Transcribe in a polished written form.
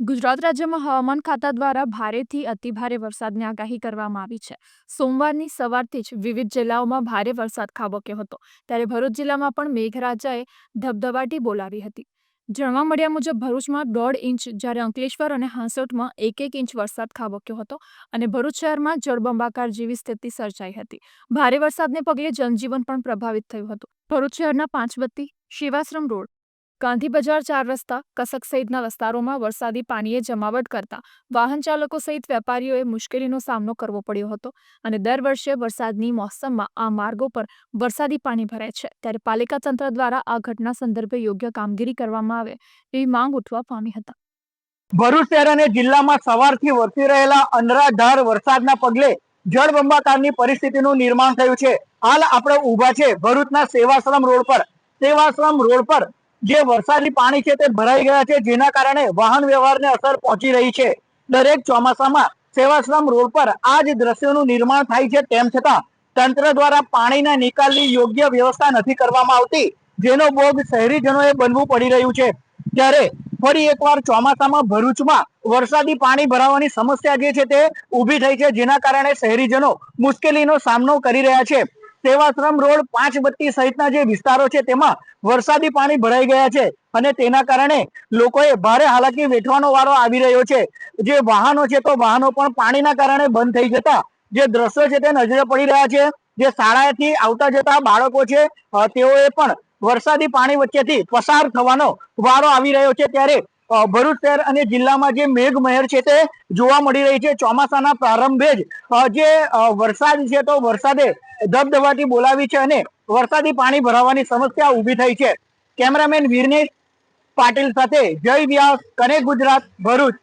ગુજરાત રાજ્યમાં હવામાન ખાતા દ્વારા ભારેથી અતિભારે વરસાદની આગાહી કરવામાં આવી છે। સોમવારની સવારથી જ વિવિધ જિલ્લાઓમાં ભારે વરસાદ ખાબક્યો હતો, ત્યારે ભરૂચ જિલ્લામાં પણ મેઘરાજાએ ધબધબાટી બોલાવી હતી। જાણવા મળ્યા મુજબ ભરૂચમાં 1.5 ઇંચ, જ્યારે અંકલેશ્વર અને હાંસોટમાં 1 ઇંચ વરસાદ ખાબક્યો હતો અને ભરૂચ શહેરમાં જળબંબાકાર જેવી સ્થિતિ સર્જાઈ હતી। ભારે વરસાદને પગલે જનજીવન પણ પ્રભાવિત થયું હતું। ભરૂચ શહેરના પાંચબત્તી, શિવાશ્રમ રોડ, ગાંધી બજાર 4 રસ્તા, કસક સહિતના વિસ્તારોમાં વરસાદી પાણીએ જમાવટ કરતા વાહન ચાલકો સહિત વેપારીઓએ મુશ્કેલીનો સામનો કરવો પડ્યો હતો અને દર વર્ષે વરસાદની મોસમમાં આ માર્ગો પર વરસાદી પાણી ભરાય છે, ત્યારે પાલિકા તંત્ર દ્વારા આ ઘટના સંદર્ભે યોગ્ય કામગીરી કરવામાં આવે એવી માંગ ઉઠવા પામી હતી। ભરૂચ શહેર અને જિલ્લામાં સવારથી વરસી રહેલા અનરાધાર વરસાદના પગલે જળબંબાકારની પરિસ્થિતિનું નિર્માણ થયું છે। હાલ આપણે ઊભા છે ભરૂચના સેવાશ્રમ રોડ પર। સેવાશ્રમ રોડ પર જે વરસાદી પાણી છે તે ભરાઈ ગયા છે, જેના કારણે વાહન વ્યવહારને અસર પહોંચી રહી છે। દરેક ચોમાસામાં સેવાશ્રમ રોડ પર આ જ દ્રશ્યોનું નિર્માણ થાય છે, તેમ છતાં તંત્ર દ્વારા પાણીના નિકાલની યોગ્ય વ્યવસ્થા નથી કરવામાં આવતી, જેનો ભોગ શહેરીજનોએ બનવું પડી રહ્યું છે। ત્યારે ફરી એકવાર ચોમાસામાં ભરૂચમાં વરસાદી પાણી ભરાવાની સમસ્યા જે છે તે ઊભી થઈ છે, જેના કારણે શહેરીજનો મુશ્કેલીનો સામનો કરી રહ્યા છે। સેવાશ્રમ રોડ, પાંચબત્તી સહિતના જે વિસ્તારો છે તેમાં વરસાદી પાણી ભરાઈ ગયા છે અને તેના કારણે લોકોએ ભારે હાલાકી વેઠવાનો વારો આવી રહ્યો છે। જે વાહનો છે તો વાહનો પણ પાણીના કારણે બંધ થઈ જતા જે દ્રશ્યો છે તે નજરે પડી રહ્યા છે। જે શાળાએથી આવતા જતા બાળકો છે તેઓએ પણ વરસાદી પાણી વચ્ચેથી પસાર થવાનો વારો આવી રહ્યો છે। ત્યારે ભરૂચ શહેર અને જિલ્લામાં જે મેઘમહેર છે તે જોવા મળી રહી છે। ચોમાસાના પ્રારંભે જ જે વરસાદ છે તો વરસાદે ધબધબાટી બોલાવી છે અને વરસાદી પાણી ભરાવાની સમસ્યા ઊભી થઈ છે। કેમેરામેન વીરનેશ પાટીલ સાથે જય વ્યાસ, કનેક્ટ ગુજરાત, ભરૂચ।